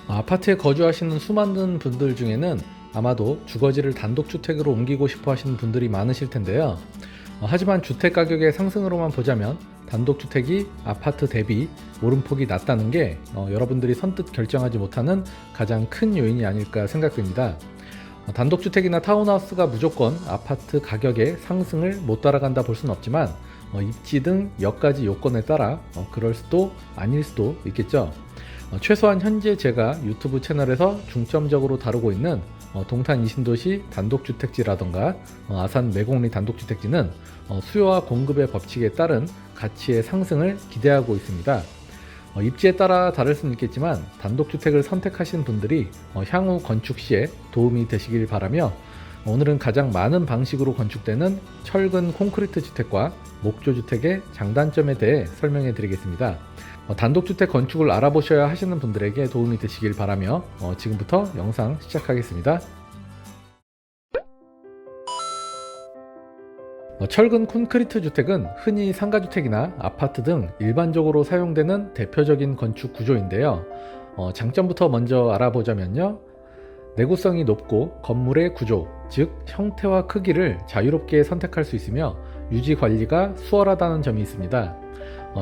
아파트에 거주하시는 수많은 분들 중에는 아마도 주거지를 단독주택으로 옮기고 싶어 하시는 분들이 많으실 텐데요. 하지만 주택 가격의 상승으로만 보자면 단독주택이 아파트 대비 오름폭이 낮다는 게 여러분들이 선뜻 결정하지 못하는 가장 큰 요인이 아닐까 생각됩니다. 단독주택이나 타운하우스가 무조건 아파트 가격의 상승을 못 따라간다 볼 수는 없지만 입지 등 몇 가지 요건에 따라 그럴 수도 아닐 수도 있겠죠. 최소한 현재 제가 유튜브 채널에서 중점적으로 다루고 있는 동탄 이신도시 단독주택지라던가 아산 매곡리 단독주택지는 수요와 공급의 법칙에 따른 가치의 상승을 기대하고 있습니다. 입지에 따라 다를 수는 있겠지만 단독주택을 선택하신 분들이 향후 건축 시에 도움이 되시길 바라며, 오늘은 가장 많은 방식으로 건축되는 철근 콘크리트 주택과 목조주택의 장단점에 대해 설명해 드리겠습니다. 단독주택 건축을 알아보셔야 하시는 분들에게 도움이 되시길 바라며 지금부터 영상 시작하겠습니다. 철근 콘크리트 주택은 흔히 상가주택이나 아파트 등 일반적으로 사용되는 대표적인 건축 구조인데요. 장점부터 먼저 알아보자면요. 내구성이 높고 건물의 구조, 즉 형태와 크기를 자유롭게 선택할 수 있으며 유지 관리가 수월하다는 점이 있습니다.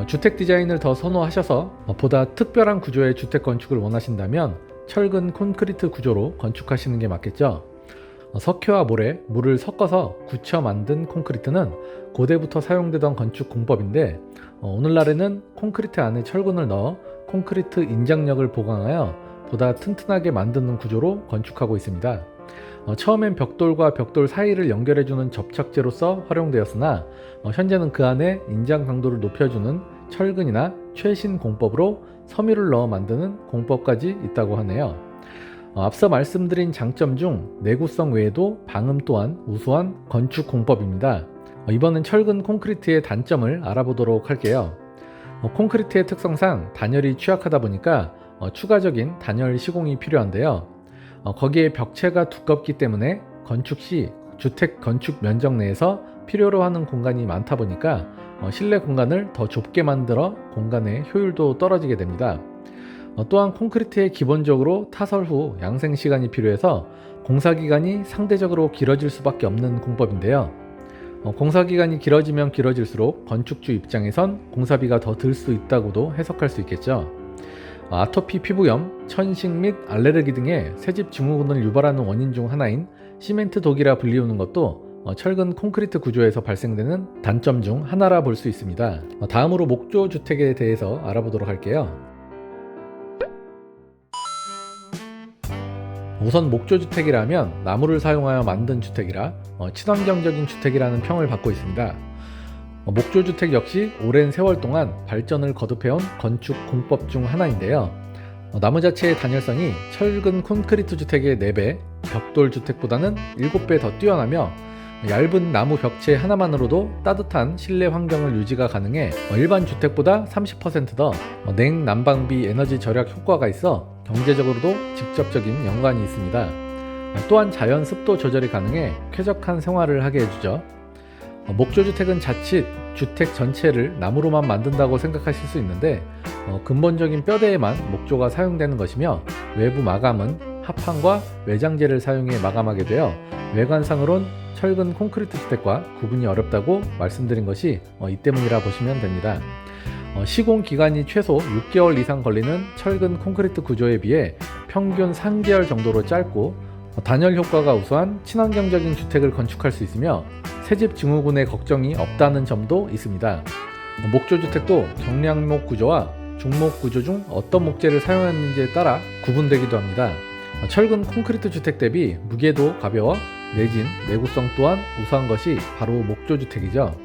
주택 디자인을 더 선호하셔서 보다 특별한 구조의 주택 건축을 원하신다면 철근 콘크리트 구조로 건축하시는 게 맞겠죠. 석회와 모래, 물을 섞어서 굳혀 만든 콘크리트는 고대부터 사용되던 건축 공법인데, 오늘날에는 콘크리트 안에 철근을 넣어 콘크리트 인장력을 보강하여 보다 튼튼하게 만드는 구조로 건축하고 있습니다. 처음엔 벽돌과 벽돌 사이를 연결해주는 접착제로서 활용되었으나 현재는 그 안에 인장 강도를 높여주는 철근이나 최신 공법으로 섬유를 넣어 만드는 공법까지 있다고 하네요. 앞서 말씀드린 장점 중 내구성 외에도 방음 또한 우수한 건축 공법입니다. 이번엔 철근 콘크리트의 단점을 알아보도록 할게요. 콘크리트의 특성상 단열이 취약하다 보니까 추가적인 단열 시공이 필요한데요. 거기에 벽체가 두껍기 때문에 건축 시 주택 건축 면적 내에서 필요로 하는 공간이 많다 보니까 실내 공간을 더 좁게 만들어 공간의 효율도 떨어지게 됩니다. 또한 콘크리트에 기본적으로 타설 후 양생 시간이 필요해서 공사기간이 상대적으로 길어질 수밖에 없는 공법인데요. 공사기간이 길어지면 길어질수록 건축주 입장에선 공사비가 더 들 수 있다고도 해석할 수 있겠죠. 아토피 피부염, 천식 및 알레르기 등의 새집 증후군을 유발하는 원인 중 하나인 시멘트 독이라 불리우는 것도 철근 콘크리트 구조에서 발생되는 단점 중 하나라 볼 수 있습니다. 다음으로 목조 주택에 대해서 알아보도록 할게요. 우선 목조 주택이라면 나무를 사용하여 만든 주택이라 친환경적인 주택이라는 평을 받고 있습니다. 목조 주택 역시 오랜 세월 동안 발전을 거듭해온 건축 공법 중 하나인데요. 나무 자체의 단열성이 철근 콘크리트 주택의 4배, 벽돌 주택보다는 7배 더 뛰어나며 얇은 나무 벽체 하나만으로도 따뜻한 실내 환경을 유지가 가능해 일반 주택보다 30% 더 냉난방비 에너지 절약 효과가 있어 경제적으로도 직접적인 연관이 있습니다. 또한 자연 습도 조절이 가능해 쾌적한 생활을 하게 해주죠. 목조주택은 자칫 주택 전체를 나무로만 만든다고 생각하실 수 있는데 근본적인 뼈대에만 목조가 사용되는 것이며 외부 마감은 합판과 외장재를 사용해 마감하게 되어 외관상으론 철근 콘크리트 주택과 구분이 어렵다고 말씀드린 것이 이 때문이라 보시면 됩니다. 시공 기간이 최소 6개월 이상 걸리는 철근 콘크리트 구조에 비해 평균 3개월 정도로 짧고 단열 효과가 우수한 친환경적인 주택을 건축할 수 있으며 새집 증후군의 걱정이 없다는 점도 있습니다. 목조주택도 경량목 구조와 중목 구조 중 어떤 목재를 사용하는지에 따라 구분되기도 합니다. 철근 콘크리트 주택 대비 무게도 가벼워 내진 내구성 또한 우수한 것이 바로 목조주택이죠.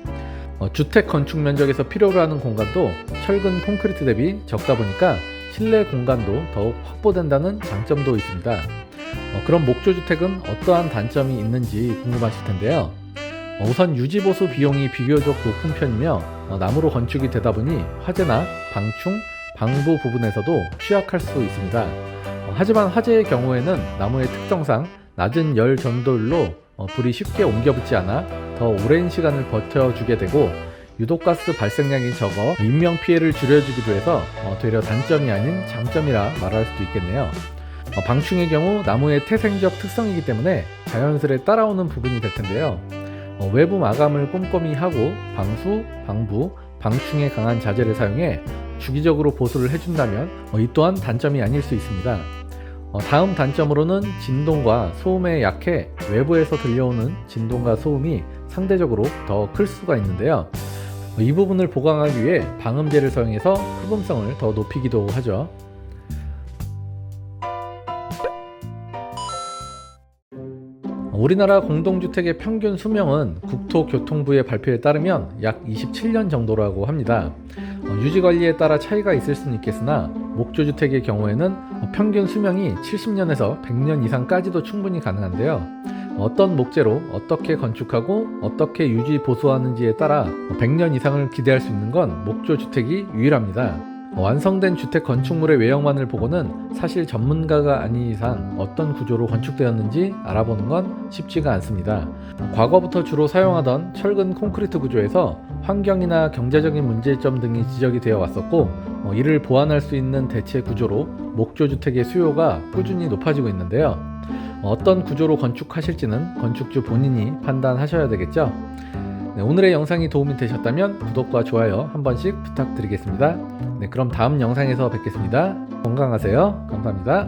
주택 건축 면적에서 필요로 하는 공간도 철근 콘크리트 대비 적다 보니까 실내 공간도 더욱 확보된다는 장점도 있습니다. 그럼 목조주택은 어떠한 단점이 있는지 궁금하실 텐데요. 우선 유지보수 비용이 비교적 높은 편이며 나무로 건축이 되다 보니 화재나 방충, 방부 부분에서도 취약할 수 있습니다. 하지만 화재의 경우에는 나무의 특성상 낮은 열 전도율로 불이 쉽게 옮겨 붙지 않아 더 오랜 시간을 버텨주게 되고 유독가스 발생량이 적어 인명피해를 줄여주기도 해서 되려 단점이 아닌 장점이라 말할 수도 있겠네요. 방충의 경우 나무의 태생적 특성이기 때문에 자연스레 따라오는 부분이 될 텐데요. 외부 마감을 꼼꼼히 하고 방수, 방부, 방충에 강한 자재를 사용해 주기적으로 보수를 해준다면 이 또한 단점이 아닐 수 있습니다. 다음 단점으로는 진동과 소음에 약해 외부에서 들려오는 진동과 소음이 상대적으로 더 클 수가 있는데요. 이 부분을 보강하기 위해 방음제를 사용해서 흡음성을 더 높이기도 하죠. 우리나라 공동주택의 평균 수명은 국토교통부의 발표에 따르면 약 27년 정도라고 합니다. 유지관리에 따라 차이가 있을 수는 있겠으나 목조주택의 경우에는 평균 수명이 70년에서 100년 이상까지도 충분히 가능한데요. 어떤 목재로 어떻게 건축하고 어떻게 유지 보수하는지에 따라 100년 이상을 기대할 수 있는 건 목조주택이 유일합니다. 완성된 주택 건축물의 외형만을 보고는 사실 전문가가 아닌 이상 어떤 구조로 건축되었는지 알아보는 건 쉽지가 않습니다. 과거부터 주로 사용하던 철근 콘크리트 구조에서 환경이나 경제적인 문제점 등이 지적이 되어 왔었고 이를 보완할 수 있는 대체 구조로 목조주택의 수요가 꾸준히 높아지고 있는데요. 어떤 구조로 건축하실지는 건축주 본인이 판단하셔야 되겠죠. 네, 오늘의 영상이 도움이 되셨다면 구독과 좋아요 한 번씩 부탁드리겠습니다. 네, 그럼 다음 영상에서 뵙겠습니다. 건강하세요. 감사합니다.